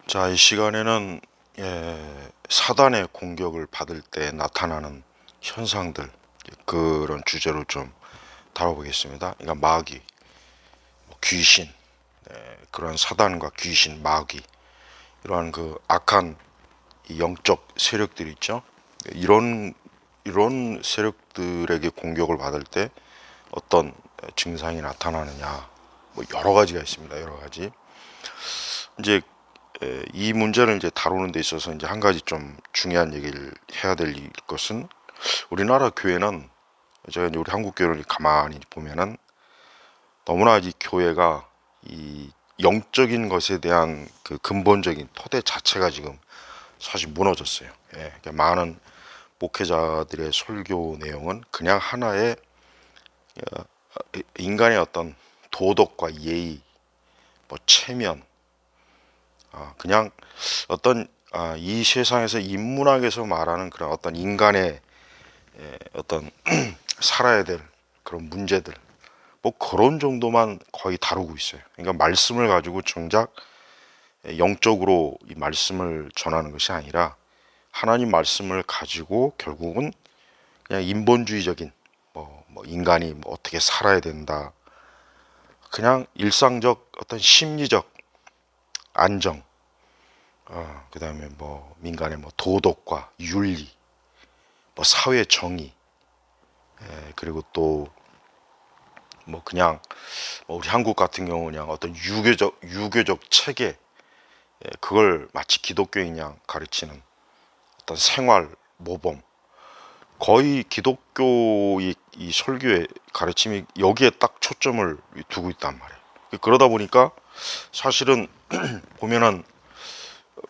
자, 이 시간에는 사단의 공격을 받을 때 나타나는 현상들, 그런 주제로 좀 다뤄보겠습니다. 그러니까 마귀, 귀신, 그런 사단과 귀신, 마귀, 이러한 그 악한 이 영적 세력들 있죠. 이런 세력들에게 공격을 받을 때 어떤 증상이 나타나느냐, 뭐 여러 가지가 있습니다. 여러 가지. 이제 이 문제를 이제 다루는 데 있어서 이제 한 가지 좀 중요한 얘기를 해야 될 것은, 우리나라 교회는, 제가 이제 우리 한국 교회를 가만히 보면은 너무나 이 교회가 이 영적인 것에 대한 그 근본적인 토대 자체가 지금 사실 무너졌어요. 그러니까 많은 목회자들의 설교 내용은 그냥 하나의 인간의 어떤 도덕과 예의, 뭐 체면, 그냥 어떤 이 세상에서 인문학에서 말하는 그런 어떤 인간의 어떤 살아야 될 그런 문제들, 뭐 그런 정도만 거의 다루고 있어요. 그러니까 말씀을 가지고 정작 영적으로 이 말씀을 전하는 것이 아니라 하나님 말씀을 가지고 결국은 그냥 인본주의적인 뭐 인간이 뭐 어떻게 살아야 된다, 그냥 일상적 어떤 심리적 안정, 그다음에 뭐 민간의 뭐 도덕과 윤리, 뭐 사회 정의, 그리고 또 뭐 그냥 뭐 우리 한국 같은 경우 그냥 어떤 유교적 체계, 그걸 마치 기독교인 양 가르치는 어떤 생활 모범, 거의 기독교의 이 설교의 가르침이 여기에 딱 초점을 두고 있단 말이에요. 그러다 보니까 사실은 보면은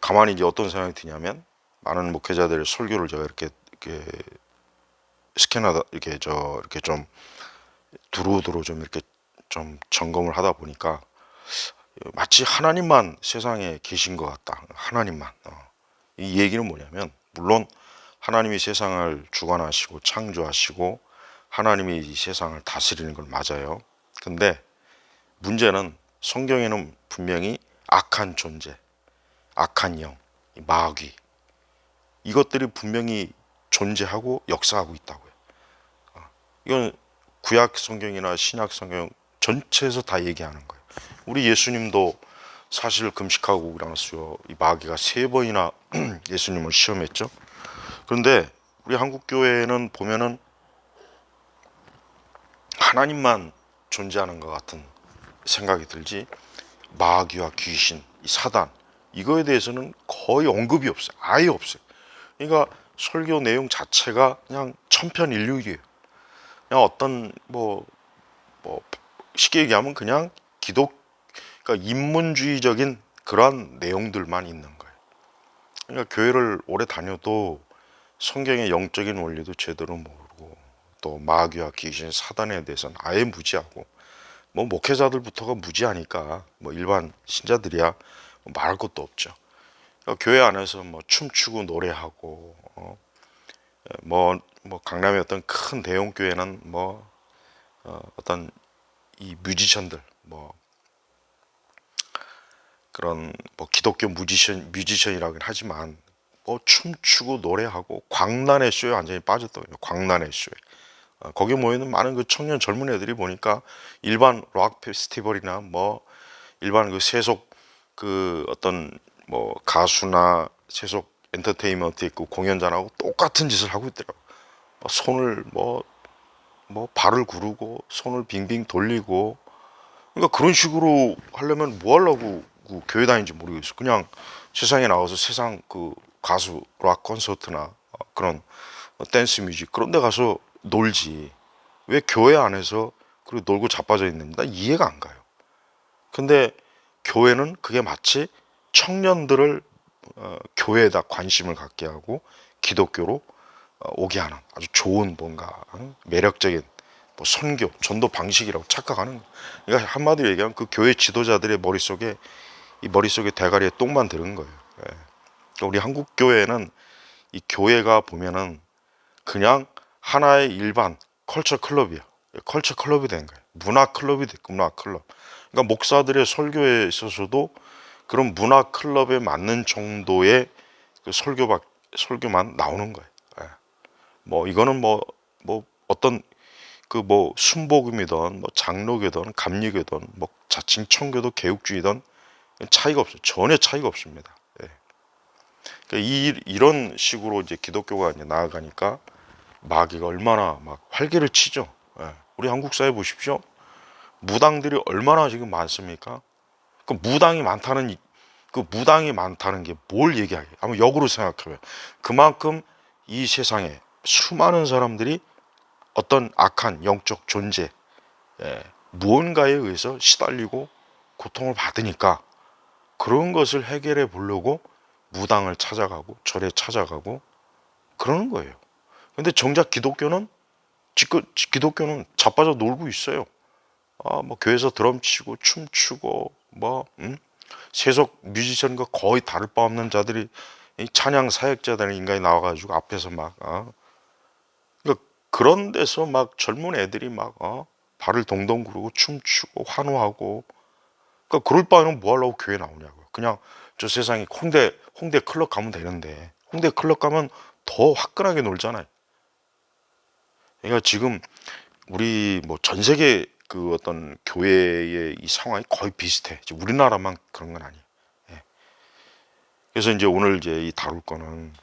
가만히 이제 어떤 생각이 드냐면, 많은 목회자들의 설교를 제가 이렇게 스캔하다 이렇게 좀 두루두루 좀 이렇게 좀 점검을 하다 보니까 마치 하나님만 세상에 계신 것 같다. 하나님만. 이 얘기는 뭐냐면, 물론 하나님이 세상을 주관하시고 창조하시고 하나님이 이 세상을 다스리는 건 맞아요. 근데 문제는 성경에는 분명히 악한 존재, 악한 영, 마귀, 이것들이 분명히 존재하고 역사하고 있다고요. 이건 구약 성경이나 신약 성경 전체에서 다 얘기하는 거예요. 우리 예수님도 사실 금식하고 나서요, 이 마귀가 3번이나 예수님을 시험했죠. 그런데 우리 한국 교회는 보면은 하나님만 존재하는 것 같은 생각이 들지, 마귀와 귀신, 이 사단, 이거에 대해서는 거의 언급이 없어요. 아예 없어요. 그러니까 설교 내용 자체가 그냥 천편일률이에요. 그냥 어떤 뭐 쉽게 얘기하면 그냥 그러니까 인문주의적인 그런 내용들만 있는 거예요. 그러니까 교회를 오래 다녀도 성경의 영적인 원리도 제대로 모르고, 또 마귀와 귀신, 사단에 대해서는 아예 무지하고, 뭐 목회자들부터가 무지하니까 뭐 일반 신자들이야 뭐 말할 것도 없죠. 그러니까 교회 안에서 뭐 춤추고 노래하고, 뭐 강남의 어떤 큰 대형 교회는 뭐 어떤 이 뮤지션들, 뭐 그런 뭐 기독교 뮤지션이라고는 하지만 뭐 춤추고 노래하고 광란의 쇼에 완전히 빠졌더군요. 광란의 쇼에. 거기 모여있는 많은 그 청년 젊은 애들이 보니까 일반 락 페스티벌이나 뭐 일반 그 세속 그 어떤 뭐 가수나 세속 엔터테인먼트 있고 공연장하고 똑같은 짓을 하고 있더라고. 손을 뭐 발을 구르고 손을 빙빙 돌리고, 그러니까 그런 식으로 하려면 뭐 하려고 그 교회 다니는지 모르겠어. 그냥 세상에 나가서 세상 그 가수 락 콘서트나 그런 댄스 뮤직 그런 데 가서 놀지. 왜 교회 안에서 그리고 놀고 자빠져 있는지 난 이해가 안 가요. 근데 교회는 그게 마치 청년들을 교회에다 관심을 갖게 하고 기독교로 오게 하는 아주 좋은 뭔가 매력적인 뭐 선교, 전도 방식이라고 착각하는 거예요. 그러니까 한마디로 얘기하면 그 교회 지도자들의 머릿속에 이 머릿속에 대가리에 똥만 들은 거예요. 그러니까 우리 한국 교회는 이 교회가 보면은 그냥 하나의 일반 컬처 클럽이야. 컬처 클럽이 된 거예요. 문화 클럽이 됐고, 문화 클럽. 그러니까 목사들의 설교에 있어서도 그런 문화 클럽에 맞는 정도의 그 설교만 나오는 거예요. 예. 뭐 이거는 뭐 어떤 그 뭐 순복음이든 뭐 장로교든 감리교든 뭐 자칭 청교도 개혁주의든 차이가 없어요. 전혀 차이가 없습니다. 예. 그러니까 이런 식으로 이제 기독교가 이제 나아가니까 마귀가 얼마나 막 활개를 치죠. 예. 우리 한국 사회 보십시오. 무당들이 얼마나 지금 많습니까? 그 무당이 많다는 게 뭘 얘기하게? 한번 역으로 생각해봐요. 그만큼 이 세상에 수많은 사람들이 어떤 악한 영적 존재, 예, 무언가에 의해서 시달리고 고통을 받으니까 그런 것을 해결해 보려고 무당을 찾아가고 절에 찾아가고 그러는 거예요. 근데 정작 기독교는 자빠져 놀고 있어요. 뭐 교회에서 드럼 치고 춤 추고 뭐 세속 뮤지션과 거의 다를 바 없는 자들이 이 찬양 사역자 되는 인간이 나와가지고 앞에서 막 그러니까 그런 데서 막 젊은 애들이 막 발을 동동 구르고 춤추고 환호하고 그러니까 그럴 바에는 뭐 하려고 교회 나오냐고요. 그냥 저 세상에 홍대 클럽 가면 되는데 홍대 클럽 가면 더 화끈하게 놀잖아요. 그러니까 지금 우리 뭐 전 세계 그 어떤 교회의 이 상황이 거의 비슷해. 우리나라만 그런 건 아니에요. 예. 그래서 이제 오늘 이제 이 다룰 거는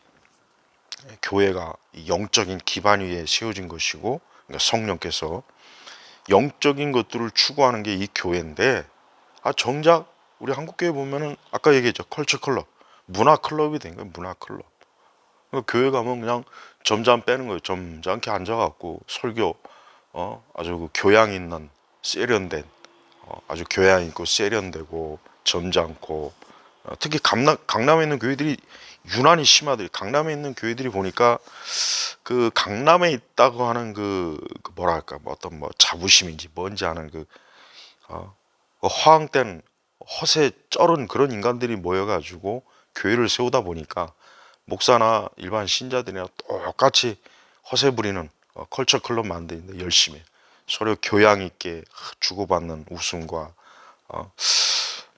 교회가 영적인 기반 위에 세워진 것이고 그러니까 성령께서 영적인 것들을 추구하는 게 이 교회인데 정작 우리 한국 교회 보면은 아까 얘기했죠. 컬처 클럽, 문화 클럽이 된 거예요. 문화 클럽. 그러니까 교회 가면 그냥 점잖 빼는 거예요. 점잖게 앉아갖고 설교 아주 그 교양 있는 세련된 아주 교양 있고 세련되고 점잖고 특히 강남에 있는 교회들이 유난히 심하더라고요. 강남에 있는 교회들이 보니까 그 강남에 있다고 하는 그 뭐랄까 뭐 어떤 뭐 자부심인지 뭔지 아는 그 허황된 허세 쩔은 그런 인간들이 모여가지고 교회를 세우다 보니까 목사나 일반 신자들이랑 똑같이 허세 부리는 컬처 클럽 만드는데 열심히 해요. 서로 교양 있게 주고받는 웃음과 어,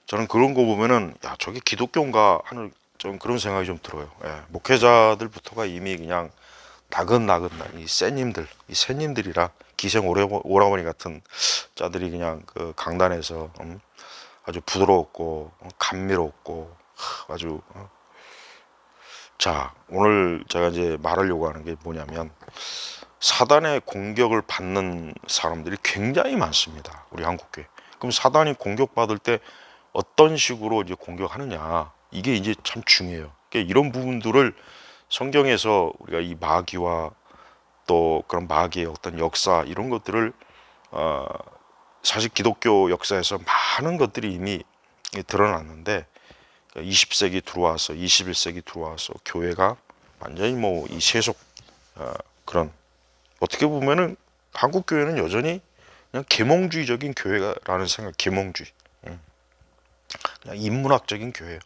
저는 그런 거 보면은 야 저게 기독교인가 하는 좀 그런 생각이 좀 들어요. 예, 목회자들부터가 이미 그냥 나긋나긋 이 새님들, 이 새님들이라 기생 오라버니 같은 자들이 그냥 그 강단에서 아주 부드럽고 감미롭고 아주 자 오늘 제가 이제 말하려고 하는 게 뭐냐면 사단의 공격을 받는 사람들이 굉장히 많습니다. 우리 한국교회. 그럼 사단이 공격받을 때 어떤 식으로 이제 공격하느냐 이게 이제 참 중요해요. 그러니까 이런 부분들을 성경에서 우리가 이 마귀와 또 그런 마귀의 어떤 역사 이런 것들을 어, 사실 기독교 역사에서 많은 것들이 이미 드러났는데 20세기 들어와서 21세기 들어와서 교회가 완전히 뭐 이 세속 그런 어떻게 보면은 한국 교회는 여전히 그냥 계몽주의적인 교회라는 생각, 계몽주의, 그냥 인문학적인 교회예요.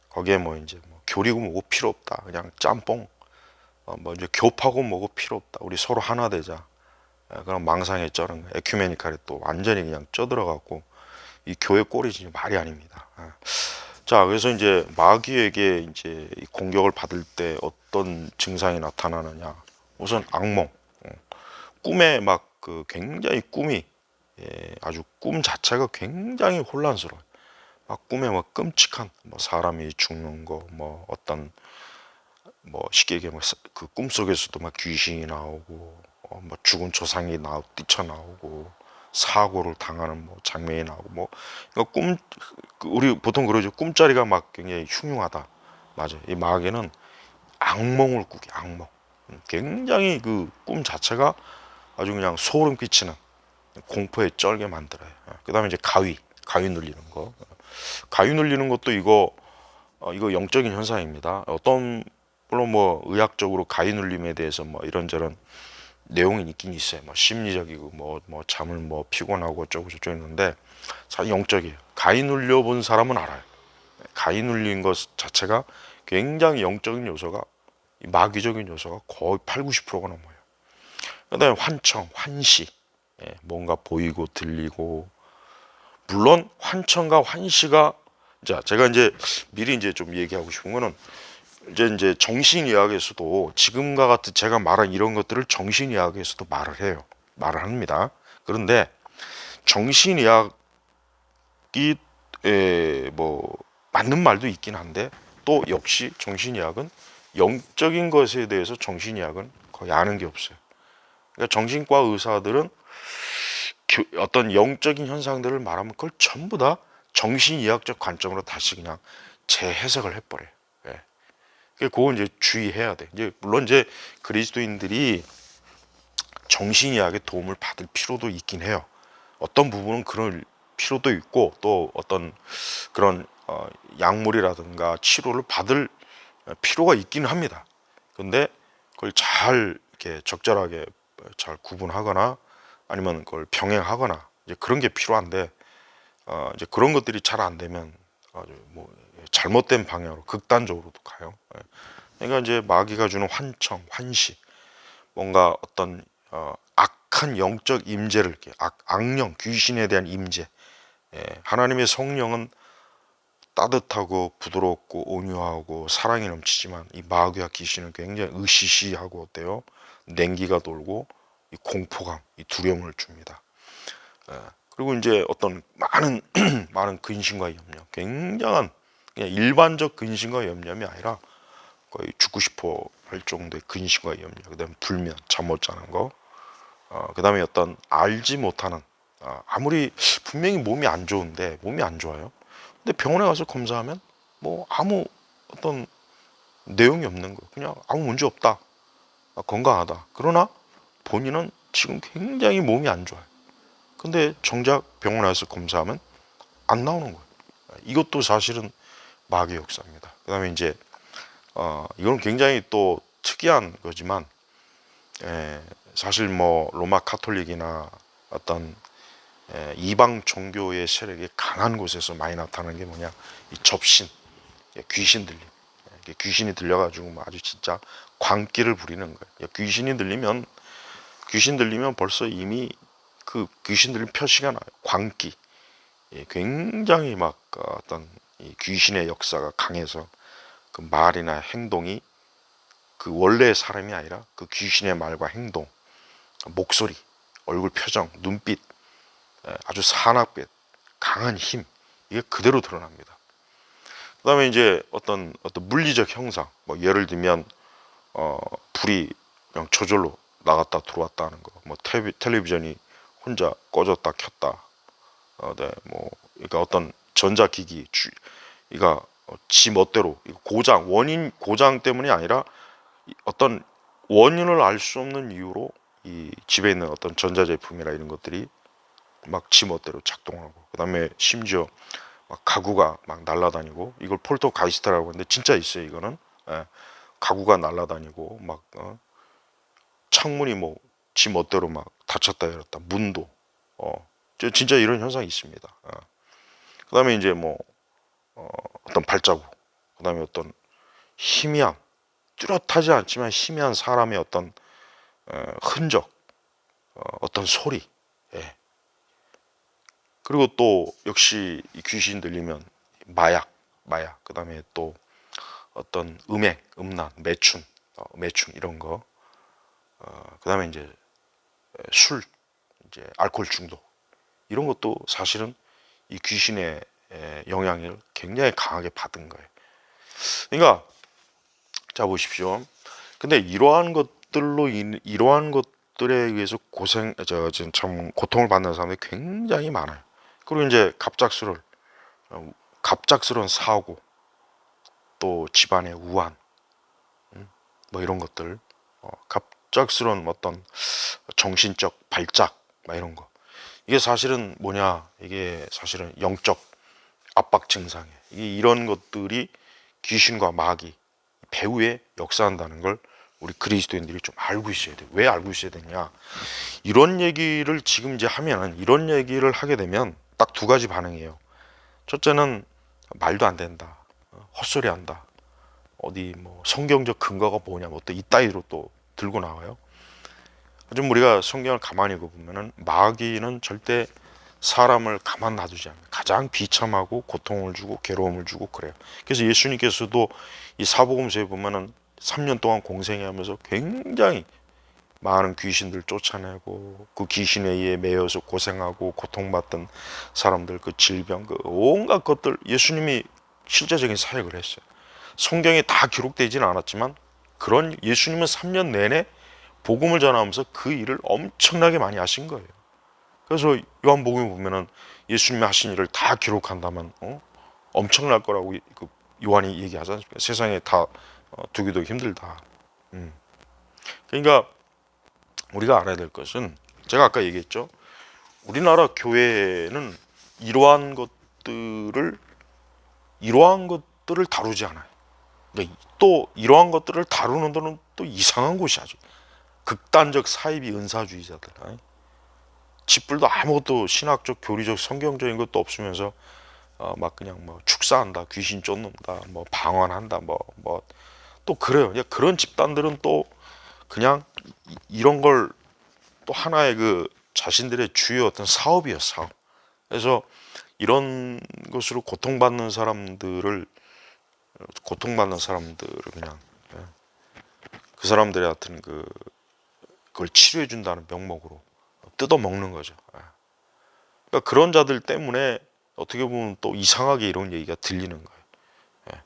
거기에 뭐 이제 뭐 교리고 뭐고 필요 없다, 그냥 짬뽕, 뭐 이제 교파고 뭐고 필요 없다, 우리 서로 하나 되자. 그런 망상에 쩌는 거, 에큐메니칼에 또 완전히 그냥 쩌들어갖고 이 교회 꼴이 진짜 말이 아닙니다. 자, 그래서 이제 마귀에게 이제 이 공격을 받을 때 어떤 증상이 나타나느냐? 우선 악몽, 꿈에 막 그 굉장히 꿈이 아주 꿈 자체가 굉장히 혼란스러워요. 막 꿈에 막 끔찍한 뭐 사람이 죽는 거, 뭐 어떤 뭐 쉽게 얘기하면 그 꿈속에서도 막 귀신이 나오고 뭐 죽은 조상이 뛰쳐나오고 사고를 당하는 뭐 장면이 나오고 뭐 그러니까 우리 보통 그러죠. 꿈자리가 막 굉장히 흉흉하다. 맞아요. 이 마귀는 악몽을 꾸게 악몽. 굉장히 그 꿈 자체가 아주 그냥 소름 끼치는 공포에 쩔게 만들어요. 그다음에 이제 가위 눌리는 거. 가위 눌리는 것도 이거 영적인 현상입니다. 어떤 물론 뭐 의학적으로 가위 눌림에 대해서 뭐 이런저런 내용이 있긴 있어요. 뭐 심리적이고 뭐 잠을 뭐 피곤하고 어쩌고 저쩌고 있는데 사실 영적이에요. 가위 눌려 본 사람은 알아요. 가위 눌린 것 자체가 굉장히 영적인 요소가 마귀적인 요소가 거의 8, 90%가 넘어요. 그다음에 환청, 환시, 뭔가 보이고 들리고 물론 환청과 환시가, 자, 제가 이제 미리 이제 좀 얘기하고 싶은 거는, 이제 정신의학에서도 지금과 같은 제가 말한 이런 것들을 정신의학에서도 말을 해요. 말을 합니다. 그런데 정신의학이 뭐 맞는 말도 있긴 한데, 또 역시 정신의학은 영적인 것에 대해서 정신의학은 거의 아는 게 없어요. 그러니까 정신과 의사들은 어떤 영적인 현상들을 말하면 그걸 전부 다 정신의학적 관점으로 다시 그냥 재해석을 해버려요. 예. 그건 이제 주의해야 돼. 이제 물론 이제 그리스도인들이 정신의학의 도움을 받을 필요도 있긴 해요. 어떤 부분은 그럴 필요도 있고, 또 어떤 그런 약물이라든가 치료를 받을 필요가 있기는 합니다. 근데 그걸 잘 이렇게 적절하게 잘 구분하거나 아니면 그걸 병행하거나 이제 그런 게 필요한데, 이제 그런 것들이 잘 안 되면 아주 뭐 잘못된 방향으로 극단적으로도 가요. 예. 그러니까 이제 마귀가 주는 환청, 환시, 뭔가 어떤 악한 영적 임재를 이렇게 악령, 귀신에 대한 임재. 예. 하나님의 성령은 따뜻하고 부드럽고 온유하고 사랑이 넘치지만, 이 마귀와 귀신은 굉장히 으시시하고 어때요? 냉기가 돌고 이 공포감, 이 두려움을 줍니다. 예. 그리고 이제 어떤 많은 많은 근심과 염려, 굉장한 그냥 일반적 근심과 염려이 아니라 거의 죽고 싶어 할 정도의 근심과 염려, 그다음에 불면, 잠 못 자는 거, 그다음에 어떤 알지 못하는, 아무리 분명히 몸이 안 좋은데, 몸이 안 좋아요. 근데 병원에 가서 검사하면 뭐 아무 어떤 내용이 없는 거, 그냥 아무 문제 없다, 건강하다. 그러나 본인은 지금 굉장히 몸이 안 좋아요. 근데 정작 병원에 가서 검사하면 안 나오는 거예요. 이것도 사실은 마귀의 역사입니다. 그다음에 이제 이건 굉장히 또 특이한 거지만, 사실 뭐 로마 카톨릭이나 어떤 이방 종교의 세력이 강한 곳에서 많이 나타나는 게 뭐냐, 이 접신, 귀신 들림. 귀신이 들려가지고 뭐 아주 진짜 광기를 부리는 거예요. 귀신 들리면 벌써 이미 그 귀신 들린 표시가 나요. 광기. 굉장히 막 어떤 이 귀신의 역사가 강해서 그 말이나 행동이 그 원래의 사람이 아니라 그 귀신의 말과 행동, 목소리, 얼굴 표정, 눈빛, 아주 사납게 강한 힘, 이게 그대로 드러납니다. 그다음에 이제 어떤 물리적 형상, 뭐 예를 들면 불이 그냥 저절로 나갔다 들어왔다 하는 거, 뭐 텔레비전이 혼자 꺼졌다 켰다, 네, 뭐 그러니까 어떤 전자기기 이가 지 멋대로 고장, 원인 고장 때문이 아니라 어떤 원인을 알 수 없는 이유로 이 집에 있는 어떤 전자제품이나 이런 것들이 막 지 멋대로 작동하고, 그다음에 심지어 막 가구가 막 날아다니고, 이걸 폴터가이스트라고 하는데 진짜 있어요. 이거는 가구가 날아다니고 막 창문이 뭐 지 멋대로 막 닫혔다 열었다, 문도 진짜 이런 현상이 있습니다. 그다음에 이제 뭐 어떤 발자국, 그다음에 어떤 희미한, 뚜렷하지 않지만 희미한 사람의 어떤 흔적, 어떤 소리, 예. 그리고 또 역시 이 귀신 들리면 마약, 그다음에 또 어떤 음행, 음란, 매춘 이런 거, 그다음에 이제 술, 이제 알코올 중독, 이런 것도 사실은 이 귀신의 영향을 굉장히 강하게 받은 거예요. 그러니까 자 보십시오. 근데 이러한 것들에 의해서 지금 참 고통을 받는 사람들이 굉장히 많아요. 그리고 이제 갑작스러운 사고, 또 집안의 우환, 뭐 이런 것들, 갑작스러운 어떤 정신적 발작, 막 이런 거. 이게 사실은 뭐냐? 이게 사실은 영적 압박 증상이에요. 이런 것들이 귀신과 마귀, 배후에 역사한다는 걸 우리 그리스도인들이 좀 알고 있어야 돼요. 왜 알고 있어야 되냐? 이런 얘기를 지금 이제 하면은, 이런 얘기를 하게 되면 딱 두 가지 반응이에요. 첫째는 말도 안 된다, 헛소리 한다, 어디 뭐 성경적 근거가 뭐냐, 뭐 또 이따위로 또 들고 나와요. 좀 우리가 성경을 가만히 보면은 마귀는 절대 사람을 가만 놔두지 않아요. 가장 비참하고 고통을 주고 괴로움을 주고 그래요. 그래서 예수님께서도 이 사복음서에 보면은 3년 동안 공생하면서 굉장히 많은 귀신들 쫓아내고 그 귀신에 의해 매여서 고생하고 고통받던 사람들, 그 질병, 그 온갖 것들 예수님이 실제적인 사역을 했어요. 성경에 다 기록되지는 않았지만 그런 예수님은 3년 내내 복음을 전하면서 그 일을 엄청나게 많이 하신 거예요. 그래서 요한복음에 보면은 예수님이 하신 일을 다 기록한다면 엄청날 거라고 그 요한이 얘기하지 않습니까? 세상에 다 두기도 힘들다. 음. 그러니까 우리가 알아야 될 것은 제가 아까 얘기했죠. 우리나라 교회는 이러한 것들을 다루지 않아요. 그러니까 또 이러한 것들을 다루는 데는 또 이상한 곳이 아주 극단적 사이비 은사주의자들. 짓불도 아무것도 신학적, 교리적, 성경적인 것도 없으면서 막 그냥 뭐 축사한다, 귀신 쫓는다, 뭐 방언한다, 뭐 또 그래요. 그런 집단들은 또 그냥 이런 걸 또 하나의 그 자신들의 주요 어떤 사업이에요, 사업. 그래서 이런 것으로 고통받는 사람들을 그냥 그 사람들의 하여튼 그걸 치료해 준다는 명목으로 뜯어 먹는 거죠. 그러니까 그런 자들 때문에 어떻게 보면 또 이상하게 이런 얘기가 들리는 거예요.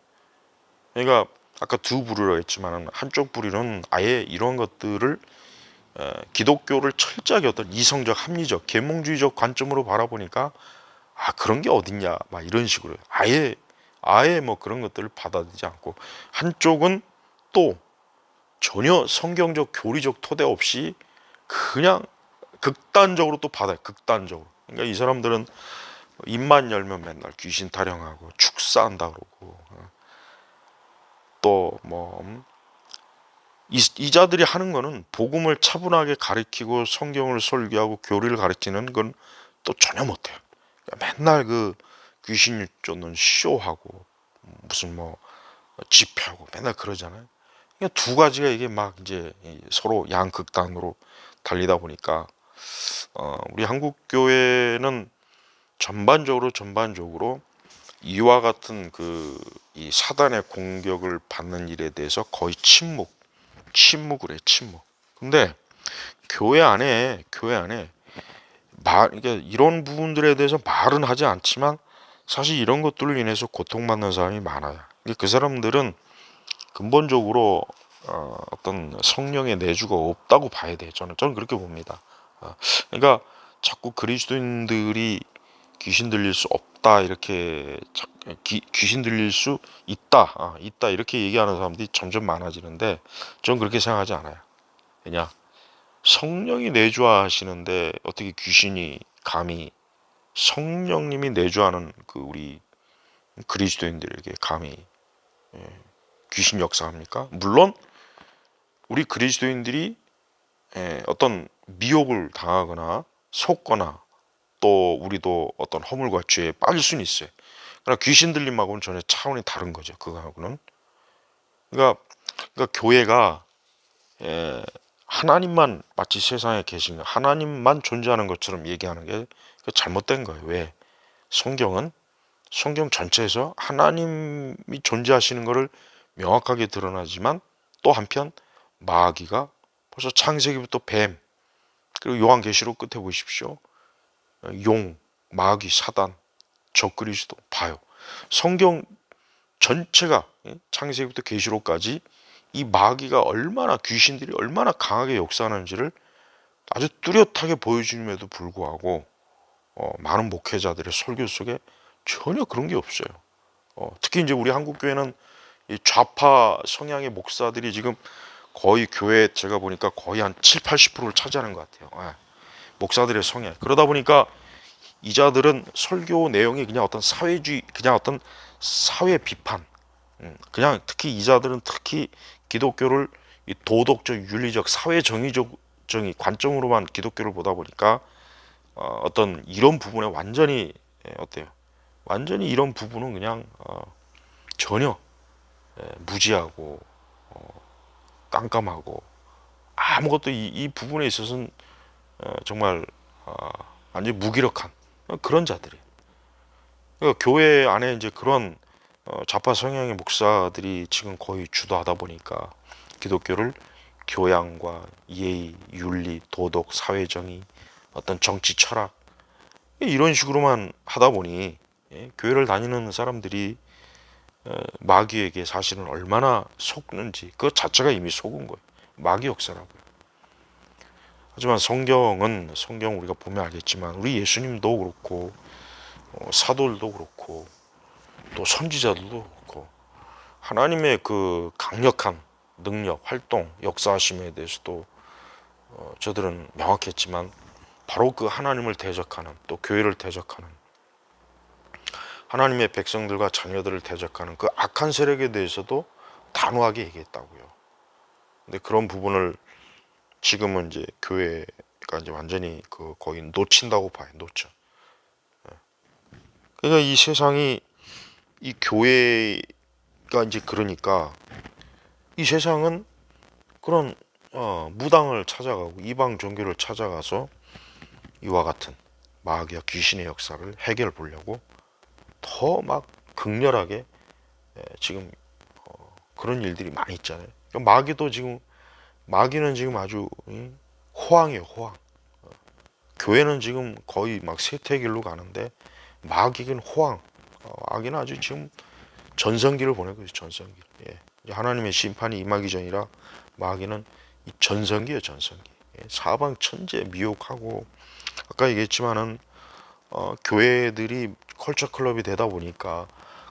그러니까 아까 두 부류라고 했지만 한쪽 부류는 아예 이런 것들을 기독교를 철저하게 어떤 이성적, 합리적, 계몽주의적 관점으로 바라보니까 그런 게 어딨냐 막 이런 식으로 아예 뭐 그런 것들을 받아들이지 않고 한쪽은 또 전혀 성경적, 교리적 토대 없이 그냥 극단적으로 또 받아요. 극단적으로. 그러니까 이 사람들은 입만 열면 맨날 귀신 타령하고 축사한다 그러고 또뭐 이 자들이 하는 거는 복음을 차분하게 가르치고 성경을 설교하고 교리를 가르치는 건 또 전혀 못해요. 맨날 그 귀신 쫓는 쇼하고 무슨 뭐 집회하고 맨날 그러잖아요. 그러니까 두 가지가 이게 막 이제 서로 양극단으로 달리다 보니까 우리 한국 교회는 전반적으로 이와 같은 이 사단의 공격을 받는 일에 대해서 거의 침묵을 해, 침묵. 근데 교회 안에 그러니까 이런 부분들에 대해서 말은 하지 않지만 사실 이런 것들로 인해서 고통받는 사람이 많아요. 그 사람들은 근본적으로 어떤 성령의 내주가 없다고 봐야 돼요. 저는 그렇게 봅니다. 그러니까 자꾸 그리스도인들이 귀신 들릴 수 없다 이렇게 귀신 들릴 수 있다 이렇게 얘기하는 사람들이 점점 많아지는데 저는 그렇게 생각하지 않아요. 왜냐 성령이 내주하시는데 어떻게 귀신이 감히 성령님이 내주하는 그 우리 그리스도인들에게 감히 귀신 역사합니까? 물론 우리 그리스도인들이 어떤 미혹을 당하거나 속거나 또 우리도 어떤 허물과 죄에 빠질 수는 있어요. 그러나 귀신 들림하고는 전혀 차원이 다른 거죠. 그거하고는. 그러니까 교회가 하나님만 마치 세상에 계신 하나님만 존재하는 것처럼 얘기하는 게 잘못된 거예요. 왜? 성경은 성경 전체에서 하나님이 존재하시는 것을 명확하게 드러나지만 또 한편 마귀가 벌써 창세기부터 뱀 그리고 요한계시록 끝에 보십시오. 용, 마귀, 사단, 적그리스도 봐요. 성경 전체가 창세기부터 계시록까지 이 마귀가 얼마나 귀신들이 얼마나 강하게 역사하는지를 아주 뚜렷하게 보여줌에도 불구하고 많은 목회자들의 설교 속에 전혀 그런 게 없어요. 특히 이제 우리 한국 교회는 이 좌파 성향의 목사들이 지금 거의 교회 제가 보니까 거의 한 7, 80%를 차지하는 것 같아요. 목사들의 성향. 그러다 보니까 이자들은 설교 내용이 그냥 어떤 사회주의, 그냥 어떤 사회 비판. 그냥 특히 이자들은 특히 기독교를 이 도덕적, 윤리적, 사회 정의적 관점으로만 기독교를 보다 보니까 어떤 이런 부분에 완전히 어때요? 완전히 이런 부분은 그냥 전혀 무지하고 깜깜하고 아무것도 이 부분에 있어서는 정말 완전 히 무기력한 그런 자들이. 그러니까 교회 안에 이제 그런 좌파 성향의 목사들이 지금 거의 주도하다 보니까 기독교를 교양과 예의, 윤리, 도덕, 사회정의, 어떤 정치 철학 이런 식으로만 하다 보니 교회를 다니는 사람들이 마귀에게 사실은 얼마나 속는지 그 자체가 이미 속은 거예요. 마귀 역사라고요. 하지만 성경 우리가 보면 알겠지만 우리 예수님도 그렇고 사도들도 그렇고 또 선지자들도 그렇고 하나님의 그 강력한 능력, 활동, 역사하심에 대해서도 저들은 명확했지만 바로 그 하나님을 대적하는 또 교회를 대적하는 하나님의 백성들과 자녀들을 대적하는 그 악한 세력에 대해서도 단호하게 얘기했다고요. 근데 그런 부분을 지금은 이제 교회가 이제 완전히 그 거의 놓친다고 봐요. 놓쳐. 그러니까 이 세상이 이 교회가 이제 그러니까 이 세상은 그런 무당을 찾아가고 이방 종교를 찾아가서 이와 같은 마귀와 귀신의 역사를 해결해 보려고 더 막 극렬하게 지금 그런 일들이 많이 있잖아요. 그러니까 마귀는 지금 아주 호황이에요, 호황. 교회는 지금 거의 막 쇠퇴길로 가는데 마귀는 호황. 마귀는 아주 지금 전성기를 보내고 있어요, 전성기. 예. 하나님의 심판이 임하기 전이라 마귀는 이 전성기예요, 전성기. 예. 사방 천재 미혹하고 아까 얘기했지만은 교회들이 컬처 클럽이 되다 보니까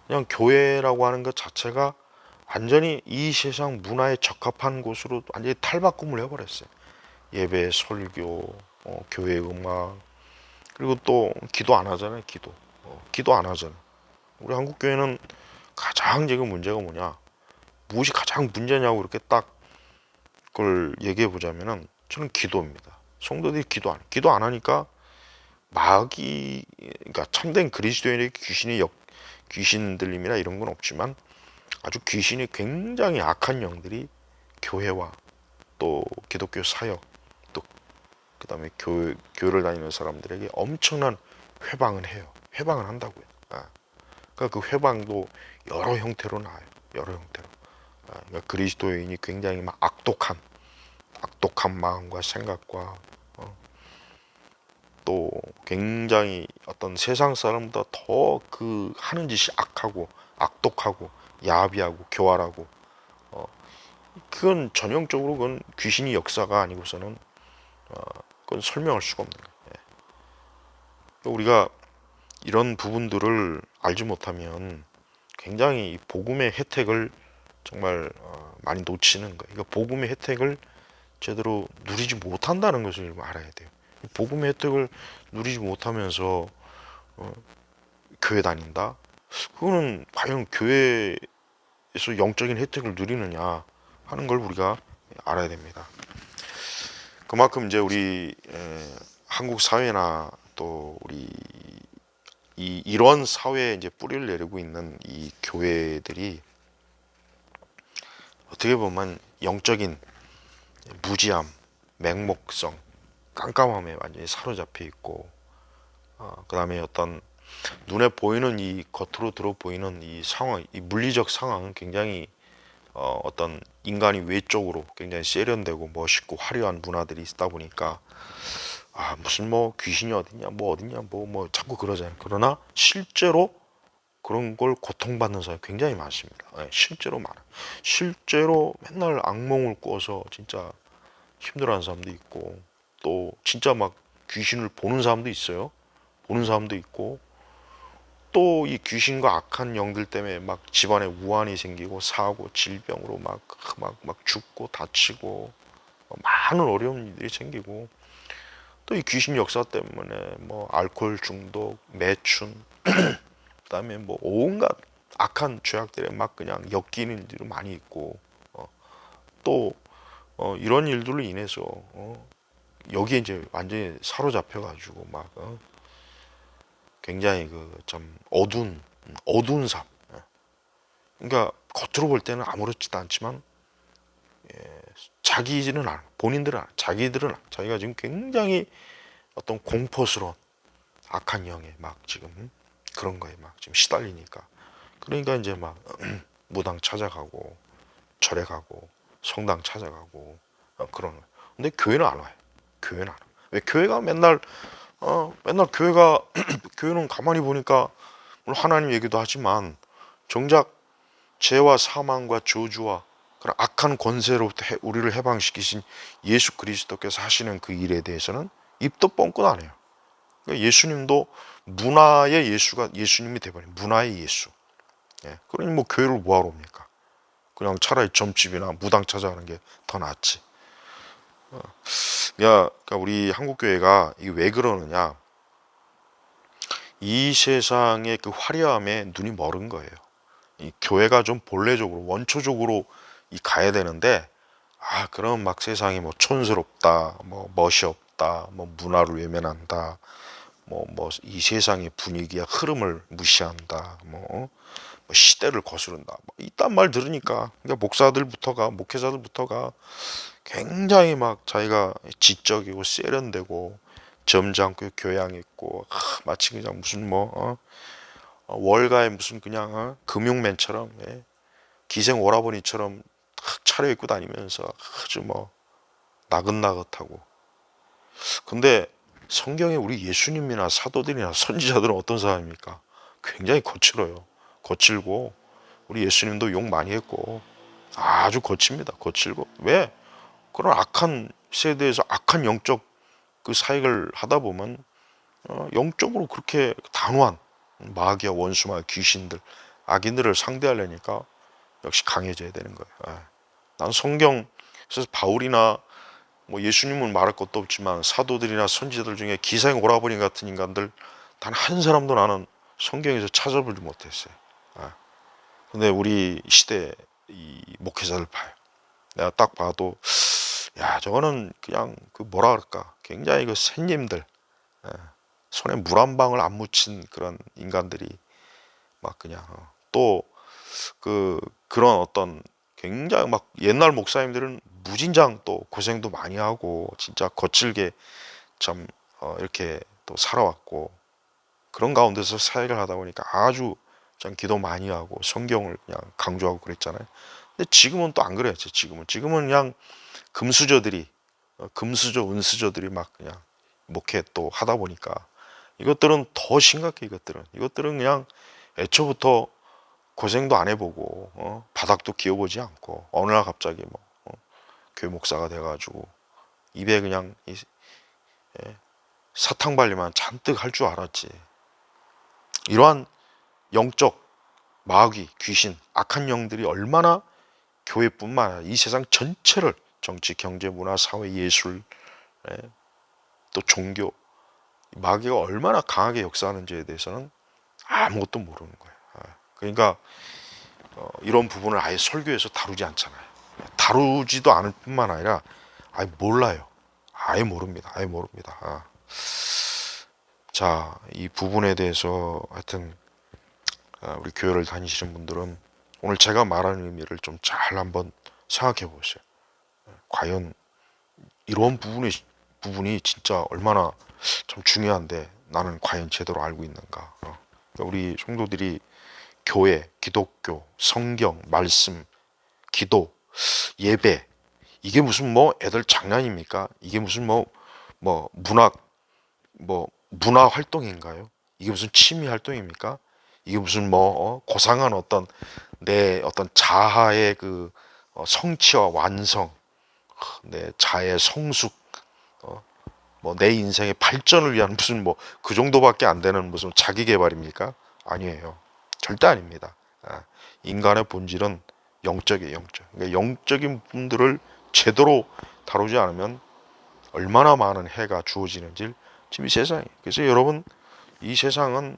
그냥 교회라고 하는 것 자체가 완전히 이 세상 문화에 적합한 곳으로 완전히 탈바꿈을 해버렸어요. 예배, 설교, 교회 음악, 그리고 또 기도 안 하잖아요. 기도 안 하잖아요. 우리 한국 교회는 가장 지금 문제가 뭐냐? 무엇이 가장 문제냐고 이렇게 딱 그걸 얘기해 보자면은 저는 기도입니다. 성도들이 기도 안 하니까 그러니까 참된 그리스도인의 귀신 들림이나 이런 건 없지만 아주 귀신이 굉장히 악한 영들이 교회와 또 기독교 사역 또 그다음에 교회를 다니는 사람들에게 엄청난 회방을 해요. 회방을 한다고요. 그러니까 그 회방도 여러 형태로 나와요. 여러 형태로. 그러니까 그리스도인이 굉장히 막 악독한 마음과 생각과 또 굉장히 어떤 세상 사람보다 더 그 하는 짓이 악하고 악독하고 야비하고 교활하고 그건 전형적으로 그건 귀신이 역사가 아니고서는 그건 설명할 수가 없는 거예요. 그러니까 우리가 이런 부분들을 알지 못하면 굉장히 복음의 혜택을 정말 많이 놓치는 거예요. 그러니까 복음의 혜택을 제대로 누리지 못한다는 것을 알아야 돼요. 복음의 혜택을 누리지 못하면서 교회 다닌다? 그거는 과연 교회에서 영적인 혜택을 누리느냐 하는 걸 우리가 알아야 됩니다. 그만큼 이제 우리 한국 사회나 또 우리 이런 사회에 이제 뿌리를 내리고 있는 이 교회들이 어떻게 보면 영적인 무지함, 맹목성, 깜깜함에 완전히 사로잡혀 있고, 그 다음에 어떤 눈에 보이는 이 겉으로 들어 보이는 이 상황, 이 물리적 상황은 굉장히 어떤 인간이 외적으로 굉장히 세련되고 멋있고 화려한 문화들이 있다 보니까 무슨 뭐 귀신이 어딨냐 뭐 어딨냐 뭐 자꾸 그러잖아요. 그러나 실제로 그런 걸 고통받는 사람이 굉장히 많습니다. 네, 실제로 많아. 실제로 맨날 악몽을 꿔서 진짜 힘들어하는 사람도 있고 또 진짜 막 귀신을 보는 사람도 있어요. 보는 사람도 있고 또 이 귀신과 악한 영들 때문에 막 집안에 우환이 생기고 사고 질병으로 막 죽고 다치고 많은 어려움들이 생기고 또 이 귀신 역사 때문에 뭐 알코올 중독, 매춘, 그다음에 뭐 온갖 악한 죄악들에 막 그냥 엮이는 일들이 많이 있고 또 이런 일들로 인해서 여기에 이제 완전히 사로잡혀 가지고 막 굉장히 그 좀 어두운 삶. 그러니까 겉으로 볼 때는 아무렇지도 않지만 본인들은 자기가 지금 굉장히 어떤 공포스러운 악한 영에 막 지금 그런 거에 막 지금 시달리니까. 그러니까 이제 막 무당 찾아가고 절에 가고 성당 찾아가고 그러는 거예요. 근데 교회는 안 와요. 교회는 안 와요. 왜 교회가 맨날 교회가 교회는 가만히 보니까 물론 하나님 얘기도 하지만 정작 죄와 사망과 저주와 그런 악한 권세로부터 우리를 해방시키신 예수 그리스도께서 하시는 그 일에 대해서는 입도 뻥끗 안 해요. 그러니까 예수님도 문화의 예수가 예수님이 돼버린 문화의 예수. 예. 그러니 뭐 교회를 뭐하러 옵니까? 그냥 차라리 점집이나 무당 찾아가는 게 더 낫지. 그러니까 우리 한국 교회가 이게 왜 그러느냐? 이 세상의 그 화려함에 눈이 멀은 거예요. 이 교회가 좀 본래적으로 원초적으로 가야 되는데 그럼 막 세상이 뭐 촌스럽다, 뭐 멋이 없다, 뭐 문화를 외면한다, 뭐 이 세상의 분위기야 흐름을 무시한다, 뭐 시대를 거스른다, 뭐 이딴 말 들으니까 그러니까 목회자들부터가 굉장히 막 자기가 지적이고 세련되고 점잖고 교양 있고 마치 그냥 무슨 월가에 무슨 그냥 금융맨처럼 기생 오라버니처럼 탁 차려입고 다니면서 아주 뭐 나긋나긋하고. 근데 성경에 우리 예수님이나 사도들이나 선지자들은 어떤 사람입니까? 굉장히 거칠어요. 거칠고 우리 예수님도 욕 많이 했고 아주 거칩니다. 거칠고. 왜? 그런 악한 세대에서 악한 영적 그 사역을 하다 보면 영적으로 그렇게 단호한 마귀와 원수마 귀신들 악인들을 상대하려니까 역시 강해져야 되는 거예요. 난 성경에서 바울이나 뭐 예수님은 말할 것도 없지만 사도들이나 선지자들 중에 기생 오라버니 같은 인간들 단 한 사람도 나는 성경에서 찾아보지 못했어요. 근데 우리 시대 이 목회자를 봐요. 내가 딱 봐도 야 저거는 그냥 그 뭐라 그럴까 굉장히 그 새님들 손에 물 한 방울 안 묻힌 그런 인간들이 막 그냥 또 그런 어떤 굉장히 막 옛날 목사님들은 무진장 또 고생도 많이 하고 진짜 거칠게 참 이렇게 또 살아왔고 그런 가운데서 사역을 하다 보니까 아주 참 기도 많이 하고 성경을 그냥 강조하고 그랬잖아요. 근데 지금은 또 안 그래요. 지금은 그냥 금수저 은수저들이 막 그냥 목회 또 하다 보니까 이것들은 더 심각해. 이것들은 그냥 애초부터 고생도 안 해보고 바닥도 기어보지 않고 어느 날 갑자기 교회 목사가 돼가지고 입에 그냥 사탕 발리만 잔뜩 할 줄 알았지. 이러한 영적 마귀, 귀신, 악한 영들이 얼마나 교회뿐만 아니라 이 세상 전체를 정치, 경제, 문화, 사회, 예술, 또 종교 마귀가 얼마나 강하게 역사하는지에 대해서는 아무것도 모르는 거예요. 그러니까 이런 부분을 아예 설교에서 다루지 않잖아요. 다루지도 않을 뿐만 아니라 아예 몰라요. 아예 모릅니다. 아예 모릅니다. 자, 이 부분에 대해서 하여튼 우리 교회를 다니시는 분들은 오늘 제가 말하는 의미를 좀 잘 한번 생각해 보세요. 과연 이런 부분이 진짜 얼마나 참 중요한데 나는 과연 제대로 알고 있는가. 그러니까 우리 성도들이 교회, 기독교, 성경, 말씀, 기도, 예배 이게 무슨 애들 장난입니까? 이게 무슨 문화 활동인가요? 이게 무슨 취미 활동입니까? 이게 무슨 고상한 어떤 내 어떤 자아의 그 성취와 완성, 내 자아의 성숙, 내 인생의 발전을 위한 무슨 그 정도밖에 안 되는 무슨 자기 개발입니까? 아니에요. 절대 아닙니다. 인간의 본질은 영적이에요, 영적. 그러니까 영적인 분들을 제대로 다루지 않으면 얼마나 많은 해가 주어지는지 지금 이 세상에. 그래서 여러분 이 세상은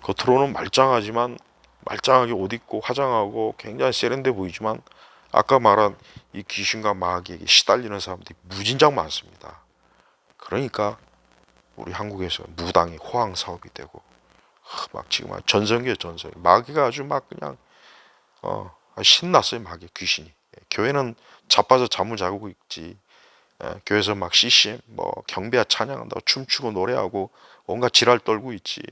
겉으로는 말짱하게 옷 입고 화장하고 굉장히 세련돼 보이지만 아까 말한 이 귀신과 마귀에게 시달리는 사람들이 무진장 많습니다. 그러니까 우리 한국에서 무당이 호황 사업이 되고 막 지금 전성기에 전성기 마귀가 아주 막 그냥 신났어요. 마귀 귀신이. 교회는 자빠져 잠을 자고 있지 교회에서 막 CCM 뭐 경배와 찬양한다고 춤추고 노래하고 온갖 지랄 떨고 있지.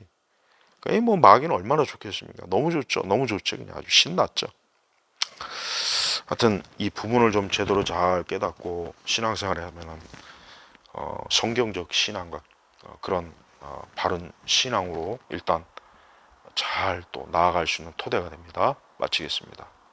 뭐 마귀는 얼마나 좋겠습니까? 너무 좋죠. 너무 좋죠. 그냥 아주 신났죠. 하여튼 이 부분을 좀 제대로 잘 깨닫고 신앙생활을 하면은 성경적 신앙과 그런 바른 신앙으로 일단 잘 또 나아갈 수 있는 토대가 됩니다. 마치겠습니다.